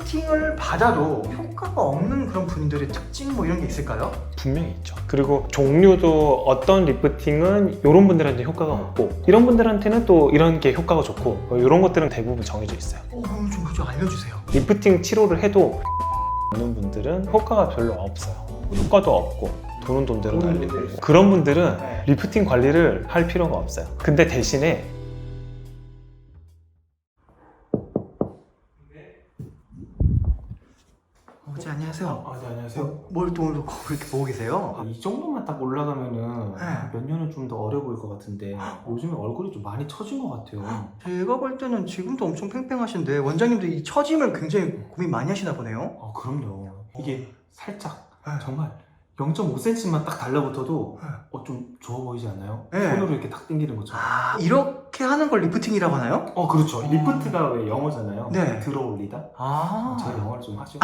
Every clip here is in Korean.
리프팅을 받아도 효과가 없는 그런 분들의 특징 뭐 이런 게 있을까요? 분명히 있죠. 그리고 종류도 어떤 리프팅은 이런 분들한테 효과가 없고 이런 분들한테는 또 이런 게 효과가 좋고 이런 것들은 대부분 정해져 있어요. 그럼 좀 알려주세요. 리프팅 치료를 해도 없는 분들은 효과가 별로 없어요. 효과도 없고 돈은 돈대로 날리고 그런 분들은 리프팅 관리를 할 필요가 없어요. 근데 대신에 어머니 안녕하세요. 네, 안녕하세요. 뭘 또 오늘 그렇게 보고 계세요? 이 정도만 딱 올라가면은 네. 몇 년은 좀 더 어려 보일 것 같은데 요즘에 얼굴이 좀 많이 처진 것 같아요. 제가 볼 때는 지금도 엄청 팽팽하신데 원장님도 이 처짐을 굉장히 고민 많이 하시나 보네요. 그럼요. 이게 살짝 네. 정말 0.5cm만 딱 달라붙어도 네. 좀 좋아 보이지 않나요? 네. 손으로 이렇게 딱 당기는 것처럼. 이렇게 하는 걸 리프팅이라고 하나요? 그렇죠. 리프트가 왜 영어잖아요. 네. 들어올리다. 제가 영어를 좀 하죠.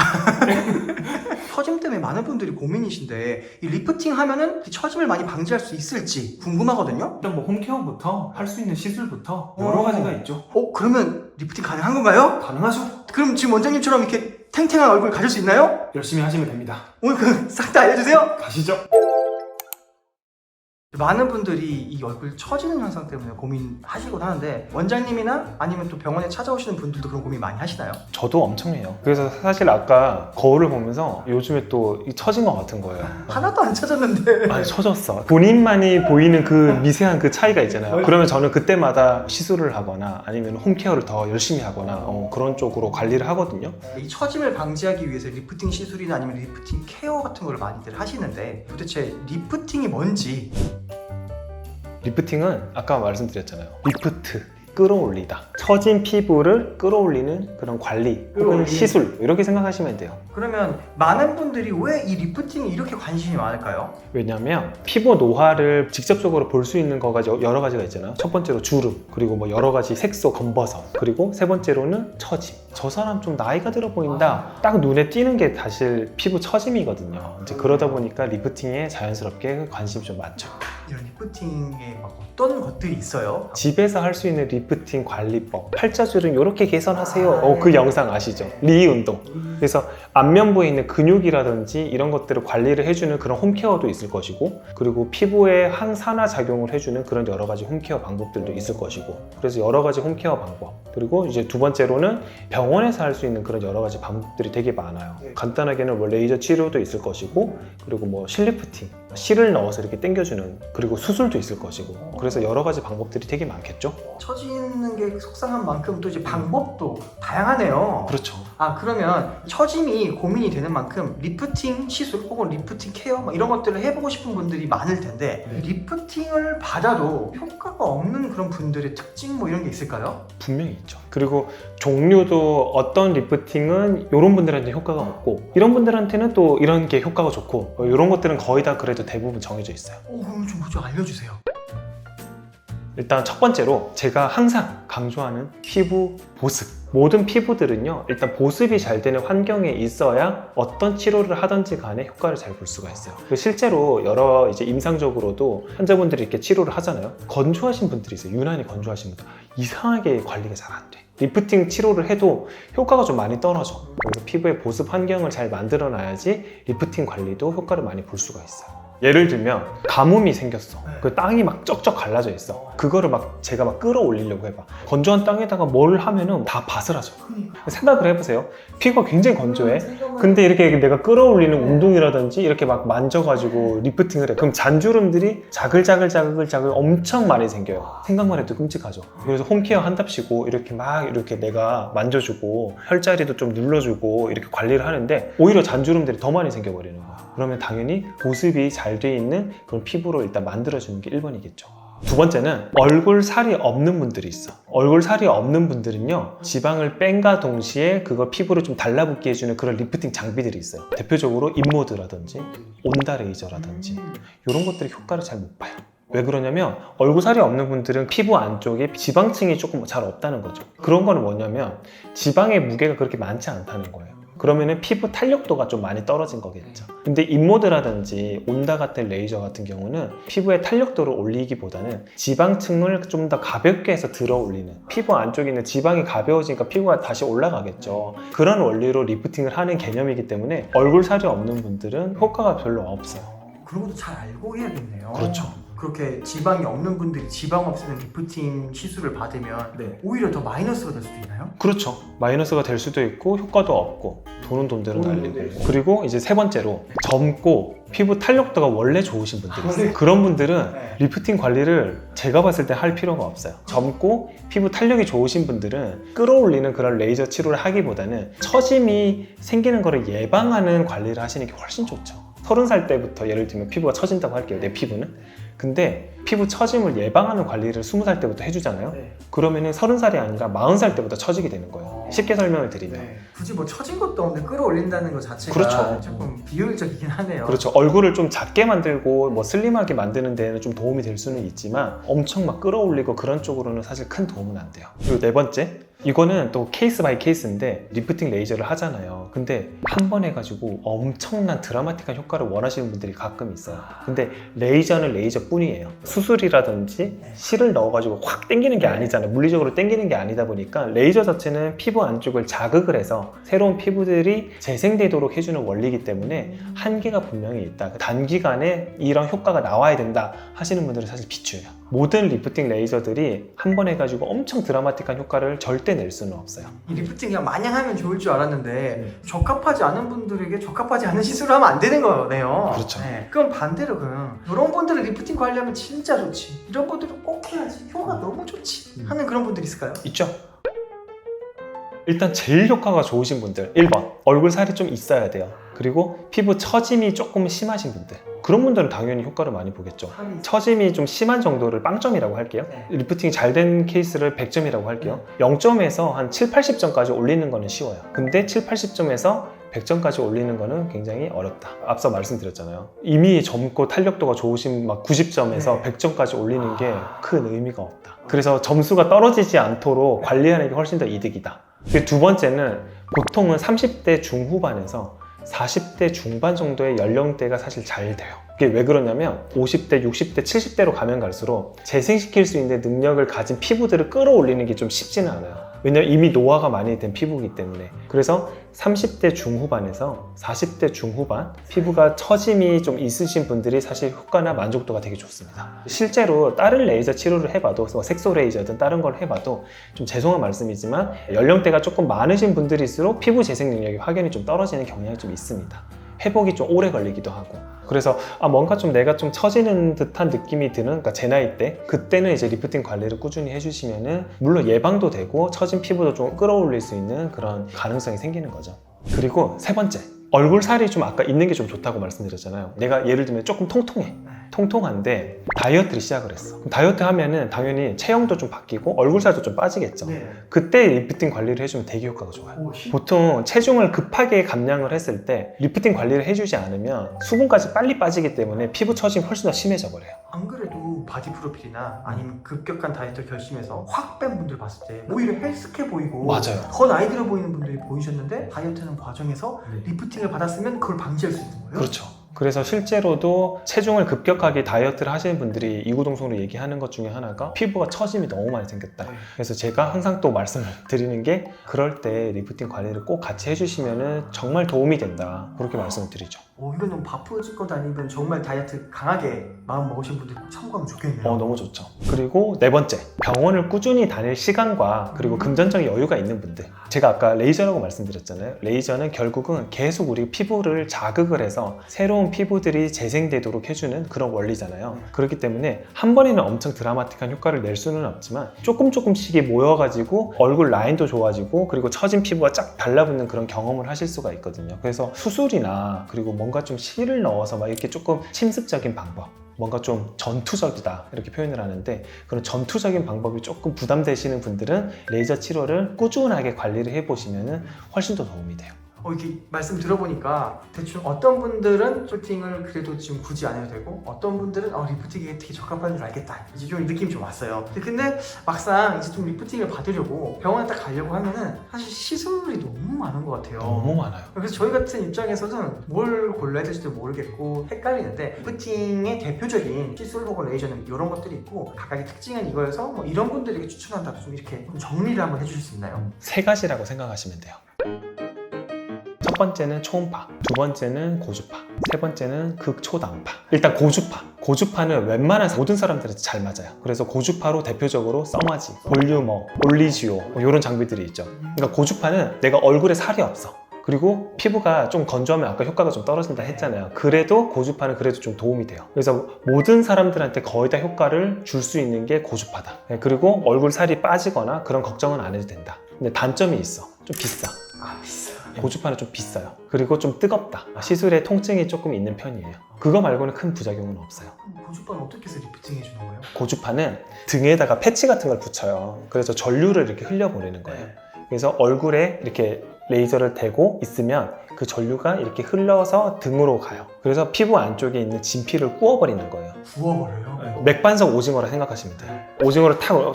처짐 때문에 많은 분들이 고민이신데 이 리프팅 하면은 이 처짐을 많이 방지할 수 있을지 궁금하거든요. 일단 뭐 홈케어부터 할 수 있는 시술부터 여러 가지가 있죠. 그러면 리프팅 가능한 건가요? 가능하죠? 그럼 지금 원장님처럼 이렇게 탱탱한 얼굴 가질 수 있나요? 열심히 하시면 됩니다. 오늘 그 싹 다 알려주세요. 가시죠. 많은 분들이 이 얼굴 처지는 현상 때문에 고민하시곤 하는데 원장님이나 아니면 또 병원에 찾아오시는 분들도 그런 고민 많이 하시나요? 저도 엄청 해요. 그래서 사실 아까 거울을 보면서 요즘에 또 처진 것 같은 거예요. 하나도 안 찾았는데. 아니 처졌어. 본인만이 보이는 그 미세한 그 차이가 있잖아요. 그러면 저는 그때마다 시술을 하거나 아니면 홈케어를 더 열심히 하거나 그런 쪽으로 관리를 하거든요. 이 처짐을 방지하기 위해서 리프팅 시술이나 아니면 리프팅 케어 같은 걸 많이들 하시는데 도대체 리프팅이 뭔지. 리프팅은 아까 말씀드렸잖아요. 리프트, 끌어올리다. 처진 피부를 끌어올리는 그런 관리 혹은 시술 이렇게 생각하시면 돼요. 그러면 많은 분들이 왜 이 리프팅에 이렇게 관심이 많을까요? 왜냐면 피부 노화를 직접적으로 볼 수 있는 거가 여러 가지가 있잖아요. 첫 번째로 주름, 그리고 뭐 여러 가지 색소, 검버섯, 그리고 세 번째로는 처짐. 저 사람 좀 나이가 들어 보인다. 딱 눈에 띄는 게 사실 피부 처짐이거든요. 이제 그러다 보니까 리프팅에 자연스럽게 관심이 좀 많죠. 이런 리프팅에 막 어떤 것들이 있어요? 집에서 할 수 있는 리프팅 관리법. 팔자주름 이렇게 개선하세요. 그 영상 아시죠? 리 운동. 그래서 안면부에 있는 근육이라든지 이런 것들을 관리를 해주는 그런 홈케어도 있을 것이고, 그리고 피부에 항산화 작용을 해주는 그런 여러 가지 홈케어 방법들도 있을 것이고, 그래서 여러 가지 홈케어 방법. 그리고 이제 두 번째로는 병원에서 할 수 있는 그런 여러 가지 방법들이 되게 많아요. 간단하게는 뭐 레이저 치료도 있을 것이고, 그리고 뭐 실리프팅, 실을 넣어서 이렇게 당겨주는, 그리고 수술도 있을 것이고, 그래서 여러 가지 방법들이 되게 많겠죠? 처지는 게 속상한 만큼 또 이제 방법도 다양하네요. 그렇죠. 그러면 처짐이 고민이 되는 만큼 리프팅 시술 혹은 리프팅 케어 뭐 이런 것들을 해보고 싶은 분들이 많을 텐데 리프팅을 받아도 효과가 없는 그런 분들의 특징 뭐 이런 게 있을까요? 분명히 있죠. 그리고 종류도 어떤 리프팅은 이런 분들한테 효과가 없고 이런 분들한테는 또 이런 게 효과가 좋고 이런 것들은 거의 다 그래도 대부분 정해져 있어요. 그럼 좀 알려주세요. 일단 첫 번째로 제가 항상 강조하는 피부 보습. 모든 피부들은요, 일단 보습이 잘 되는 환경에 있어야 어떤 치료를 하든지 간에 효과를 잘 볼 수가 있어요. 실제로 여러 이제 임상적으로도 환자분들이 이렇게 치료를 하잖아요. 건조하신 분들이 있어요. 유난히 건조하신 분들. 이상하게 관리가 잘 안 돼. 리프팅 치료를 해도 효과가 좀 많이 떨어져. 그래서 피부의 보습 환경을 잘 만들어 놔야지 리프팅 관리도 효과를 많이 볼 수가 있어요. 예를 들면 가뭄이 생겼어. 그 땅이 막 쩍쩍 갈라져 있어. 그거를 막 제가 막 끌어올리려고 해봐. 건조한 땅에다가 뭘 하면은 다 바스라져. 생각을 해보세요. 피부가 굉장히 건조해. 근데 이렇게 내가 끌어올리는 운동이라든지 이렇게 막 만져가지고 리프팅을 해. 그럼 잔주름들이 자글자글 엄청 많이 생겨요. 생각만 해도 끔찍하죠. 그래서 홈케어 한답시고 이렇게 막 이렇게 내가 만져주고 혈자리도 좀 눌러주고 이렇게 관리를 하는데 오히려 잔주름들이 더 많이 생겨버리는 거야. 그러면 당연히 보습이 잘 돼 있는 그런 피부로 일단 만들어주는 게 1번이겠죠. 두 번째는 얼굴 살이 없는 분들이 있어. 얼굴 살이 없는 분들은요, 지방을 뺀과 동시에 그거 피부를 좀 달라붙게 해주는 그런 리프팅 장비들이 있어요. 대표적으로 인모드라든지 온다 레이저라든지 이런 것들이 효과를 잘 못 봐요. 왜 그러냐면 얼굴 살이 없는 분들은 피부 안쪽에 지방층이 조금 잘 없다는 거죠. 그런 거는 뭐냐면 지방의 무게가 그렇게 많지 않다는 거예요. 그러면은 피부 탄력도가 좀 많이 떨어진 거겠죠. 근데 인모드라든지 온다 같은 레이저 같은 경우는 피부의 탄력도를 올리기보다는 지방층을 좀 더 가볍게 해서 들어 올리는, 피부 안쪽에 있는 지방이 가벼워지니까 피부가 다시 올라가겠죠. 그런 원리로 리프팅을 하는 개념이기 때문에 얼굴 살이 없는 분들은 효과가 별로 없어요. 그런 것도 잘 알고 해야겠네요. 그렇죠. 그렇게 지방이 없는 분들이 지방 없애는 리프팅 시술을 받으면 네. 오히려 더 마이너스가 될 수도 있나요? 그렇죠. 마이너스가 될 수도 있고 효과도 없고 돈은 돈대로 돈은 날리고. 돈대로. 그리고 이제 세 번째로 젊고 피부 탄력도가 원래 좋으신 분들이 있어요. 네. 그런 분들은 네. 리프팅 관리를 제가 봤을 때 할 필요가 없어요. 젊고 피부 탄력이 좋으신 분들은 끌어올리는 그런 레이저 치료를 하기보다는 처짐이 생기는 것을 예방하는 관리를 하시는 게 훨씬 좋죠. 30살 때부터 예를 들면 피부가 처진다고 할게요. 내 피부는. 근데 피부 처짐을 예방하는 관리를 20살 때부터 해주잖아요. 네. 그러면은 30살이 아니라 40살 때부터 처지게 되는 거예요. 쉽게 설명을 드리면. 네. 굳이 뭐 처진 것도 없는데 끌어올린다는 것 자체가 그렇죠. 조금 비효율적이긴 하네요. 그렇죠. 얼굴을 좀 작게 만들고 뭐 슬림하게 만드는 데는 좀 도움이 될 수는 있지만 엄청 막 끌어올리고 그런 쪽으로는 사실 큰 도움은 안 돼요. 그리고 네 번째, 이거는 또 케이스 바이 케이스인데 리프팅 레이저를 하잖아요. 근데 한 번 해가지고 엄청난 드라마틱한 효과를 원하시는 분들이 가끔 있어요. 근데 레이저는 레이저뿐이에요. 수술이라든지 실을 넣어가지고 확 당기는 게 아니잖아요. 물리적으로 당기는 게 아니다 보니까 레이저 자체는 피부 안쪽을 자극을 해서 새로운 피부들이 재생되도록 해주는 원리이기 때문에 한계가 분명히 있다. 단기간에 이런 효과가 나와야 된다 하시는 분들은 사실 비추예요. 모든 리프팅 레이저들이 한 번 해가지고 엄청 드라마틱한 효과를 절대 낼 수는 없어요. 이 리프팅 그냥 마냥 하면 좋을 줄 알았는데 적합하지 않은 분들에게 적합하지 않은 시술을 하면 안 되는 거네요. 그렇죠. 네. 그럼 반대로 이런 분들은 리프팅 관리하면 진짜 좋지, 이런 분들은 꼭 해야지, 효과 너무 좋지 하는 그런 분들 있을까요? 있죠? 일단 제일 효과가 좋으신 분들 1번 얼굴 살이 좀 있어야 돼요. 그리고 피부 처짐이 조금 심하신 분들, 그런 분들은 당연히 효과를 많이 보겠죠. 처짐이 좀 심한 정도를 빵점이라고 할게요. 네. 리프팅이 잘 된 케이스를 100점이라고 할게요. 0점에서 한 7, 80점까지 올리는 거는 쉬워요. 근데 7, 80점에서 100점까지 올리는 거는 굉장히 어렵다. 앞서 말씀드렸잖아요. 이미 젊고 탄력도가 좋으신 막 90점에서 네. 100점까지 올리는 게 큰 의미가 없다. 그래서 점수가 떨어지지 않도록 관리하는 게 훨씬 더 이득이다. 그리고 두 번째는 보통은 30대 중후반에서 40대 중반 정도의 연령대가 사실 잘 돼요. 그게 왜 그러냐면 50대, 60대, 70대로 가면 갈수록 재생시킬 수 있는 능력을 가진 피부들을 끌어올리는 게 좀 쉽지는 않아요. 왜냐면 이미 노화가 많이 된 피부이기 때문에. 그래서 30대 중후반에서 40대 중후반 피부가 처짐이 좀 있으신 분들이 사실 효과나 만족도가 되게 좋습니다. 실제로 다른 레이저 치료를 해봐도 뭐 색소 레이저든 다른 걸 해봐도 좀 죄송한 말씀이지만 연령대가 조금 많으신 분들일수록 피부 재생 능력이 확연히 좀 떨어지는 경향이 좀 있습니다. 회복이 좀 오래 걸리기도 하고. 그래서 뭔가 좀 내가 좀 처지는 듯한 느낌이 드는, 그러니까 제 나이 때 그때는 이제 리프팅 관리를 꾸준히 해주시면은 물론 예방도 되고 처진 피부도 좀 끌어올릴 수 있는 그런 가능성이 생기는 거죠. 그리고 세 번째, 얼굴 살이 좀 아까 있는 게 좀 좋다고 말씀드렸잖아요. 내가 예를 들면 조금 통통한데 다이어트를 시작을 했어. 그럼 다이어트 하면은 당연히 체형도 좀 바뀌고 얼굴 살도 좀 빠지겠죠. 네. 그때 리프팅 관리를 해주면 되게 효과가 좋아요. 보통 체중을 급하게 감량을 했을 때 리프팅 관리를 해주지 않으면 수분까지 빨리 빠지기 때문에 피부 처짐이 훨씬 더 심해져 버려요. 안 그래도 바디 프로필이나 아니면 급격한 다이어트 결심해서 확 뺀 분들 봤을 때 오히려 헬스케 보이고 맞아요. 더 나이 들어 보이는 분들이 보이셨는데 다이어트하는 과정에서 네. 리프팅을 받았으면 그걸 방지할 수 있는 거예요? 그렇죠. 그래서 실제로도 체중을 급격하게 다이어트를 하시는 분들이 이구동성으로 얘기하는 것 중에 하나가 피부가 처짐이 너무 많이 생겼다. 네. 그래서 제가 항상 또 말씀을 드리는 게 그럴 때 리프팅 관리를 꼭 같이 해주시면 정말 도움이 된다. 그렇게 말씀을 드리죠. 이건 너무 바쁘실 것 아니면 정말 다이어트 강하게 마음 먹으신 분들 꼭 참고하면 좋겠네요. 너무 좋죠. 그리고 네 번째, 병원을 꾸준히 다닐 시간과 그리고 금전적 여유가 있는 분들. 제가 아까 레이저라고 말씀드렸잖아요. 레이저는 결국은 계속 우리 피부를 자극을 해서 새로운 피부들이 재생되도록 해주는 그런 원리잖아요. 그렇기 때문에 한 번에는 엄청 드라마틱한 효과를 낼 수는 없지만 조금씩이 모여가지고 얼굴 라인도 좋아지고 그리고 처진 피부가 쫙 달라붙는 그런 경험을 하실 수가 있거든요. 그래서 수술이나 그리고 뭔가 좀 실을 넣어서 막 이렇게 조금 침습적인 방법, 뭔가 좀 전투적이다 이렇게 표현을 하는데 그런 전투적인 방법이 조금 부담되시는 분들은 레이저 치료를 꾸준하게 관리를 해보시면 훨씬 더 도움이 돼요. 이렇게 말씀 들어보니까 대충 어떤 분들은 리프팅을 그래도 지금 굳이 안 해도 되고 어떤 분들은 리프팅이 되게 적합한 줄 알겠다 이제 좀 느낌이 좀 왔어요. 근데 막상 이제 좀 리프팅을 받으려고 병원에 딱 가려고 하면은 사실 시술이 너무 많은 것 같아요. 너무 많아요. 그래서 저희 같은 입장에서는 뭘 골라야 될지도 모르겠고 헷갈리는데 리프팅의 대표적인 시술 혹은 레이저는 이런 것들이 있고 각각의 특징은 이거여서 뭐 이런 분들에게 추천한다 좀 이렇게 좀 정리를 한번 해주실 수 있나요? 세 가지라고 생각하시면 돼요. 첫 번째는 초음파, 두 번째는 고주파, 세 번째는 극초단파. 일단 고주파는 웬만한 모든 사람들한테 잘 맞아요. 그래서 고주파로 대표적으로 써마지, 볼유머, 올리지오 뭐 이런 장비들이 있죠. 그러니까 고주파는 내가 얼굴에 살이 없어. 그리고 피부가 좀 건조하면 아까 효과가 좀 떨어진다 했잖아요. 그래도 고주파는 그래도 좀 도움이 돼요. 그래서 모든 사람들한테 거의 다 효과를 줄 수 있는 게 고주파다. 그리고 얼굴 살이 빠지거나 그런 걱정은 안 해도 된다. 근데 단점이 있어. 좀 비싸. 비싸. 고주파는 좀 비싸요. 그리고 좀 뜨겁다. 시술에 통증이 조금 있는 편이에요. 그거 말고는 큰 부작용은 없어요. 고주파는 어떻게 해서 리프팅 해주는 거예요? 고주파는 등에다가 패치 같은 걸 붙여요. 그래서 전류를 이렇게 흘려보내는 거예요. 그래서 얼굴에 이렇게 레이저를 대고 있으면 그 전류가 이렇게 흘러서 등으로 가요. 그래서 피부 안쪽에 있는 진피를 구워버리는 거예요. 구워버려요? 맥반석 오징어라 생각하시면 돼요. 오징어를 탁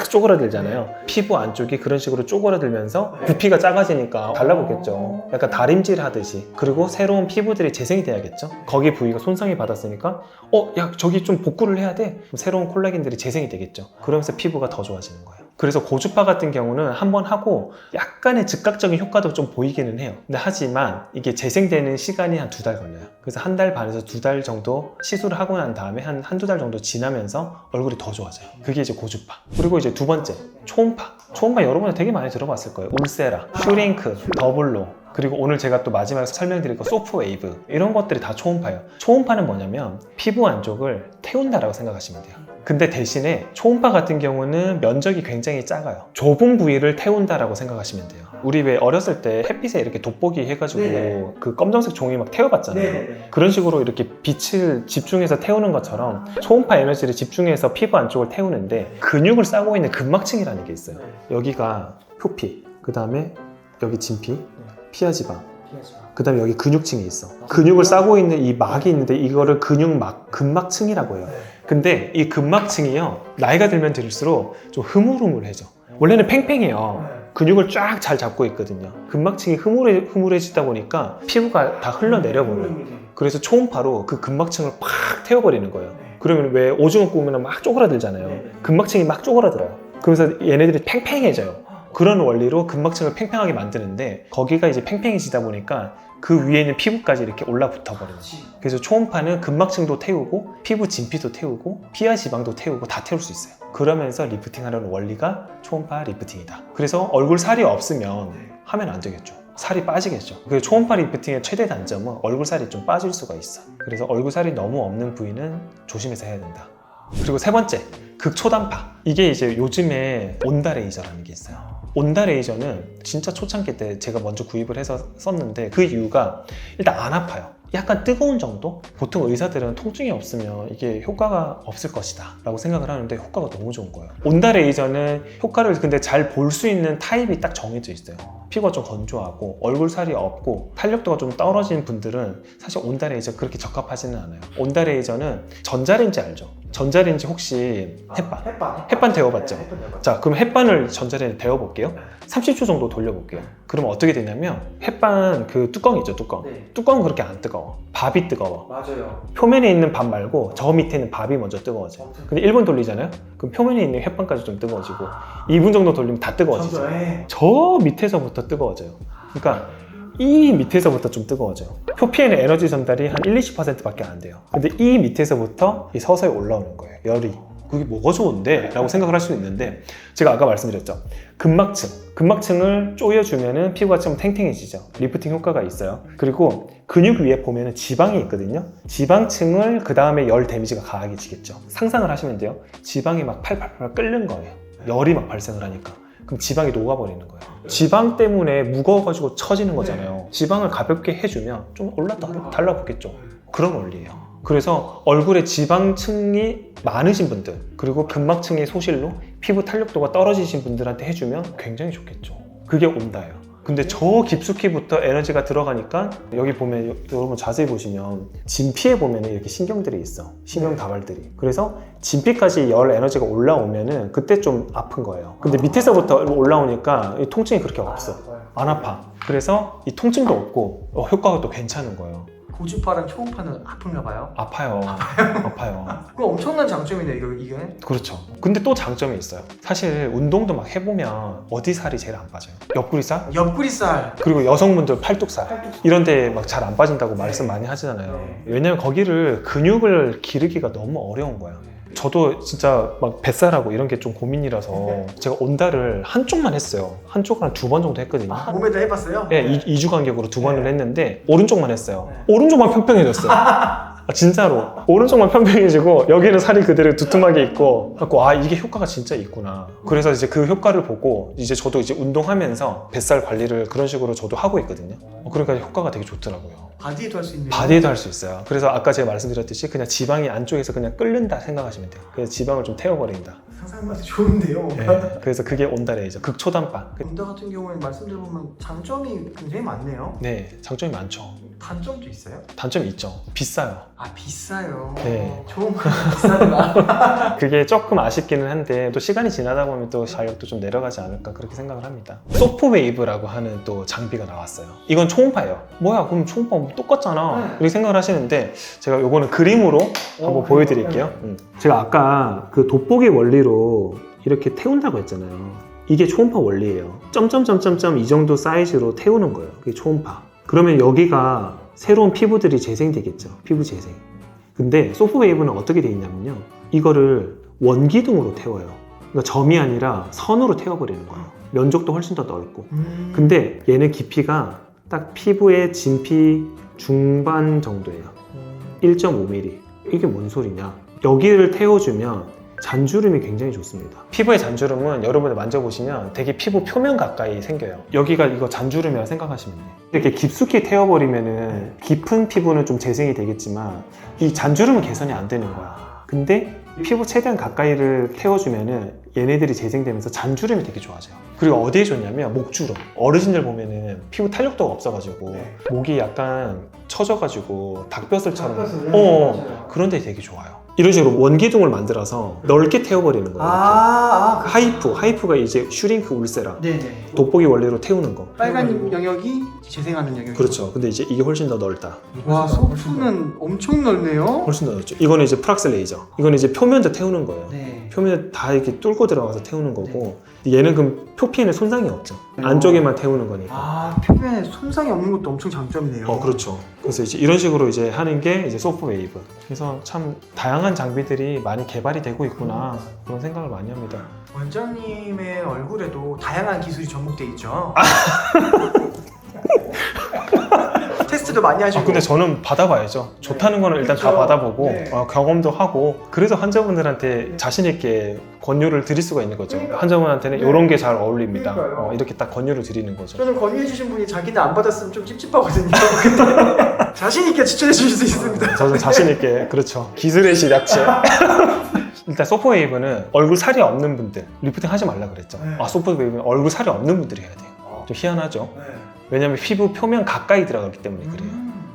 쪼그라들잖아요. 피부 안쪽이 그런 식으로 쪼그라들면서 부피가 작아지니까 달라붙겠죠. 약간 다림질 하듯이. 그리고 새로운 피부들이 재생이 돼야겠죠. 거기 부위가 손상이 받았으니까 야 저기 좀 복구를 해야 돼. 새로운 콜라겐들이 재생이 되겠죠. 그러면서 피부가 더 좋아지는 거예요. 그래서 고주파 같은 경우는 한번 하고 약간의 즉각적인 효과도 좀 보이기는 해요. 근데 하지만 이게 재생되는 시간이 한 2달 걸려요. 그래서 1달 반에서 2달 정도 시술을 하고 난 다음에 한두 달 정도 지나면서 얼굴이 더 좋아져요. 그게 이제 고주파. 그리고 이제 두 번째, 초음파 여러분이 되게 많이 들어봤을 거예요. 울세라, 슈링크, 더블로, 그리고 오늘 제가 또 마지막에 설명드릴 거 소프웨이브, 이런 것들이 다 초음파예요. 초음파는 뭐냐면 피부 안쪽을 태운다라고 생각하시면 돼요. 근데 대신에 초음파 같은 경우는 면적이 굉장히 작아요. 좁은 부위를 태운다라고 생각하시면 돼요. 우리 왜 어렸을 때 햇빛에 이렇게 돋보기 해가지고 네네. 그 검정색 종이 막 태워봤잖아요. 네네네. 그런 식으로 이렇게 빛을 집중해서 태우는 것처럼 초음파 에너지를 집중해서 피부 안쪽을 태우는데 근육을 싸고 있는 근막층이라는 게 있어요. 여기가 표피, 그 다음에 여기 진피, 피하지방, 그 다음에 여기 근육층이 있어. 근육을 싸고 있는 이 막이 있는데 이거를 근육막, 근막층이라고 해요. 근데 이 근막층이요, 나이가 들면 들수록 좀 흐물흐물해져. 원래는 팽팽해요. 근육을 쫙 잘 잡고 있거든요. 근막층이 흐물해지다 보니까 피부가 다 흘러내려버려요. 그래서 초음파로 그 근막층을 팍 태워버리는 거예요. 그러면 왜 오징어 구우면 막 쪼그라들잖아요. 근막층이 막 쪼그라들어요. 그러면서 얘네들이 팽팽해져요. 그런 원리로 근막층을 팽팽하게 만드는데 거기가 이제 팽팽해지다 보니까 그 위에 있는 피부까지 이렇게 올라붙어 버려요. 그래서 초음파는 근막층도 태우고 피부 진피도 태우고 피하 지방도 태우고 다 태울 수 있어요. 그러면서 리프팅 하려는 원리가 초음파 리프팅이다. 그래서 얼굴 살이 없으면 하면 안 되겠죠. 살이 빠지겠죠. 그래서 초음파 리프팅의 최대 단점은 얼굴 살이 좀 빠질 수가 있어. 그래서 얼굴 살이 너무 없는 부위는 조심해서 해야 된다. 그리고 세 번째, 극초단파. 이게 이제 요즘에 온다 레이저라는 게 있어요. 온다 레이저는 진짜 초창기 때 제가 먼저 구입을 해서 썼는데 그 이유가 일단 안 아파요. 약간 뜨거운 정도? 보통 의사들은 통증이 없으면 이게 효과가 없을 것이다 라고 생각을 하는데 효과가 너무 좋은 거예요. 온다 레이저는 효과를 근데 잘 볼 수 있는 타입이 딱 정해져 있어요. 피부가 좀 건조하고 얼굴 살이 없고 탄력도가 좀 떨어진 분들은 사실 온다 레이저 그렇게 적합하지는 않아요. 온다 레이저는 전자레인지 알죠? 전자레인지 혹시 햇반 데워봤죠? 자, 그럼 햇반을 전자레인지에 데워볼게요. 30초 정도 돌려볼게요. 그럼 어떻게 되냐면 햇반 그 뚜껑 있죠, 뚜껑. 뚜껑은 그렇게 안 뜨거워. 밥이 뜨거워. 맞아요. 표면에 있는 밥 말고 저 밑에 있는 밥이 먼저 뜨거워져요. 근데 1분 돌리잖아요? 그럼 표면에 있는 햇반까지 좀 뜨거워지고 2분 정도 돌리면 다 뜨거워지죠. 저 밑에서부터 뜨거워져요. 그러니까 이 밑에서부터 좀 뜨거워져요. 표피에는 에너지 전달이 한 1-20%밖에 안 돼요. 근데 이 밑에서부터 서서히 올라오는 거예요, 열이. 그게 뭐가 좋은데? 라고 생각을 할 수 있는데 제가 아까 말씀드렸죠. 근막층을 조여주면은 피부가 좀 탱탱해지죠. 리프팅 효과가 있어요. 그리고 근육 위에 보면은 지방이 있거든요. 지방층을 그 다음에 열 데미지가 가하게지겠죠. 상상을 하시면 돼요. 지방이 막 팔팔팔 끓는 거예요. 열이 막 발생을 하니까. 그럼 지방이 녹아버리는 거예요. 지방 때문에 무거워가지고 처지는 거잖아요. 지방을 가볍게 해주면 좀 달라붙겠죠. 그런 원리예요. 그래서 얼굴에 지방층이 많으신 분들, 그리고 근막층의 소실로 피부 탄력도가 떨어지신 분들한테 해주면 굉장히 좋겠죠. 그게 온다예요. 근데 저 깊숙이부터 에너지가 들어가니까 여기 보면 여러분 자세히 보시면 진피에 보면 이렇게 신경들이 있어. 신경 다발들이. 그래서 진피까지 열 에너지가 올라오면은 그때 좀 아픈 거예요. 근데 밑에서부터 올라오니까 이 통증이 그렇게 없어. 안 아파. 그래서 이 통증도 없고 효과가 또 괜찮은 거예요. 고주파랑 초음파는 아픈가 봐요? 아파요. 아파요. 그거 엄청난 장점이네 이게. 그렇죠. 근데 또 장점이 있어요. 사실 운동도 막 해보면 어디 살이 제일 안 빠져요? 옆구리살? 옆구리살. 그리고 여성분들 팔뚝살 이런 데 막 잘 안 빠진다고 말씀 많이 하잖아요. 왜냐면 거기를 근육을 기르기가 너무 어려운 거예요. 저도 진짜 막 뱃살하고 이런 게 좀 고민이라서 제가 온다를 한쪽만 했어요. 한쪽을 한 2번 정도 했거든요. 몸에다 해봤어요? 네, 2주 간격으로 2번을 했는데 오른쪽만 했어요. 오른쪽만 평평해졌어요. 아, 진짜로 오른쪽만 평평해지고 여기는 살이 그대로 두툼하게 있고 갖고 아 이게 효과가 진짜 있구나. 그래서 이제 그 효과를 보고 이제 저도 이제 운동하면서 뱃살 관리를 그런 식으로 저도 하고 있거든요. 그러니까 효과가 되게 좋더라고요. 바디에도 할 수 있는. 바디에도 할 수 있어요. 그래서 아까 제가 말씀드렸듯이 그냥 지방이 안쪽에서 그냥 끓는다 생각하시면 돼요. 그래서 지방을 좀 태워버린다. 상상만 해도 좋은데요. 네, 그래서 그게 온다레이죠. 극초단파. 온다 같은 경우에는 말씀드려보면 장점이 굉장히 많네요. 네, 장점이 많죠. 단점도 있어요? 단점이 있죠. 비싸요. 아 비싸요. 네. 좋은 거 비싸구나. 그게 조금 아쉽기는 한데 또 시간이 지나다 보면 또 가격도 좀 내려가지 않을까 그렇게 생각을 합니다. 소프웨이브라고 하는 또 장비가 나왔어요. 이건 초음파예요. 뭐야 그럼 초음파 똑같잖아 이렇게 생각을 하시는데 제가 요거는 그림으로 한번 보여드릴게요. 제가 아까 그 돋보기 원리로 이렇게 태운다고 했잖아요. 이게 초음파 원리예요. 점점점점점 이 정도 사이즈로 태우는 거예요. 그게 초음파. 그러면 여기가 새로운 피부들이 재생되겠죠. 피부 재생. 근데 소프웨이브는 어떻게 돼 있냐면요. 이거를 원기둥으로 태워요. 그러니까 점이 아니라 선으로 태워버리는 거예요. 면적도 훨씬 더 넓고. 근데 얘는 깊이가 딱 피부의 진피 중반 정도예요. 1.5mm. 이게 뭔 소리냐. 여기를 태워주면 잔주름이 굉장히 좋습니다. 피부의 잔주름은 여러분들 만져보시면 되게 피부 표면 가까이 생겨요. 여기가 이거 잔주름이라고 생각하시면 돼요. 이렇게 깊숙이 태워버리면은 깊은 피부는 좀 재생이 되겠지만 이 잔주름은 개선이 안 되는 거야. 근데 피부 최대한 가까이를 태워주면은 얘네들이 재생되면서 잔주름이 되게 좋아져요. 그리고 어디에 좋냐면 목주름. 어르신들 보면은 피부 탄력도가 없어가지고 목이 약간 처져가지고 닭뼈슬처럼 그런 데 되게 좋아요. 이런 식으로 원기둥을 만들어서 넓게 태워버리는 거예요. 하이프가 이제 슈링크 울세라 네네. 돋보기 원리로 태우는 거. 빨간 영역이 재생하는 영역. 그렇죠. 근데 이제 이게 훨씬 더 넓다. 와 소프는 엄청 넓네요. 훨씬 더 넓죠. 이거는 이제 프락스 레이저. 이거는 이제 표면도 태우는 거예요. 네. 표면에 다 이렇게 뚫고 들어가서 태우는 거고 얘는 그럼 표피에는 손상이 없죠. 안쪽에만 태우는 거니까. 아 표면에 손상이 없는 것도 엄청 장점이네요. 그렇죠. 그래서 이제 이런 식으로 이제 하는 게 이제 소프웨이브. 그래서 참 다양한 장비들이 많이 개발이 되고 있구나 그런 생각을 많이 합니다. 원장님의 얼굴에도 다양한 기술이 접목돼 있죠. 테스트도 많이 하시고. 근데 저는 받아봐야죠. 좋다는 거는 일단 다 그렇죠. 받아보고 네. 경험도 하고 그래서 환자분들한테 자신 있게 권유를 드릴 수가 있는 거죠. 그러니까. 환자분한테는 네. 이런 게 잘 어울립니다. 그러니까요. 이렇게 딱 권유를 드리는 거죠. 저는 권유해주신 분이 자기는 안 받았으면 좀 찝찝하거든요. 근데 자신 있게 추천해 주실 수 있습니다. 저는 자신 있게 그렇죠. 기술의 시작체. 일단 소프웨이브는 얼굴 살이 없는 분들 리프팅 하지 말라 그랬죠. 네. 소프웨이브는 얼굴 살이 없는 분들이 해야 돼요. 좀 희한하죠. 왜냐면 피부 표면 가까이 들어가기 때문에 그래요.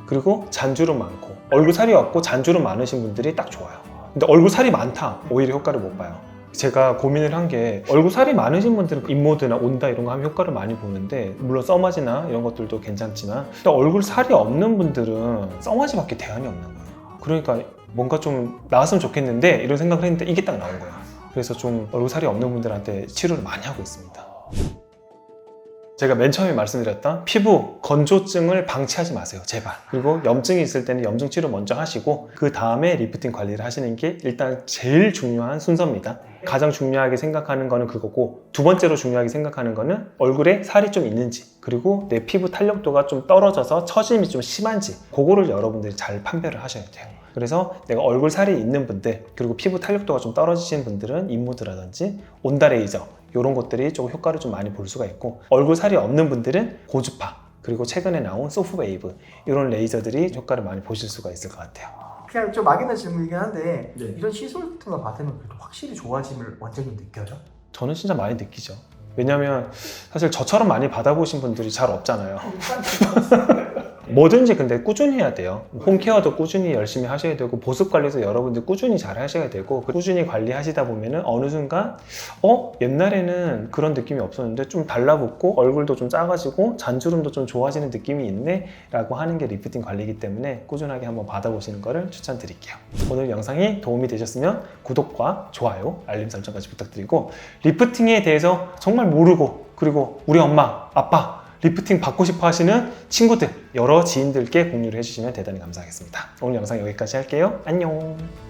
그리고 잔주름 많고 얼굴 살이 없고 잔주름 많으신 분들이 딱 좋아요. 근데 얼굴 살이 많다 오히려 효과를 못 봐요. 제가 고민을 한 게 얼굴 살이 많으신 분들은 인모드나 온다 이런 거 하면 효과를 많이 보는데 물론 써마지나 이런 것들도 괜찮지만 근데 얼굴 살이 없는 분들은 써마지밖에 대안이 없는 거예요. 그러니까 뭔가 좀 나았으면 좋겠는데 이런 생각을 했는데 이게 딱 나온 거예요. 그래서 좀 얼굴 살이 없는 분들한테 치료를 많이 하고 있습니다. 제가 맨 처음에 말씀드렸던 피부 건조증을 방치하지 마세요, 제발. 그리고 염증이 있을 때는 염증 치료 먼저 하시고 그 다음에 리프팅 관리를 하시는 게 일단 제일 중요한 순서입니다. 가장 중요하게 생각하는 거는 그거고 두 번째로 중요하게 생각하는 거는 얼굴에 살이 좀 있는지 그리고 내 피부 탄력도가 좀 떨어져서 처짐이 좀 심한지 그거를 여러분들이 잘 판별을 하셔야 돼요. 그래서 내가 얼굴 살이 있는 분들 그리고 피부 탄력도가 좀 떨어지신 분들은 인모드라든지 온다 레이저 이런 것들이 조금 효과를 좀 많이 볼 수가 있고 얼굴 살이 없는 분들은 고주파 그리고 최근에 나온 소프웨이브 이런 레이저들이 효과를 많이 보실 수가 있을 것 같아요. 그냥 좀 막연한 질문이긴 한데 네. 이런 시술 같은 거 받으면 그래도 확실히 좋아짐을 원장님 느껴요? 저는 진짜 많이 느끼죠. 왜냐면 사실 저처럼 많이 받아보신 분들이 잘 없잖아요. 뭐든지 근데 꾸준히 해야 돼요. 홈케어도 꾸준히 열심히 하셔야 되고 보습 관리도 여러분들 꾸준히 잘 하셔야 되고 꾸준히 관리하시다 보면은 어느 순간 옛날에는 그런 느낌이 없었는데 좀 달라붙고 얼굴도 좀 작아지고 잔주름도 좀 좋아지는 느낌이 있네 라고 하는 게 리프팅 관리이기 때문에 꾸준하게 한번 받아보시는 거를 추천드릴게요. 오늘 영상이 도움이 되셨으면 구독과 좋아요, 알림 설정까지 부탁드리고 리프팅에 대해서 정말 모르고 그리고 우리 엄마, 아빠 리프팅 받고 싶어 하시는 친구들, 여러 지인들께 공유를 해주시면 대단히 감사하겠습니다. 오늘 영상 여기까지 할게요. 안녕.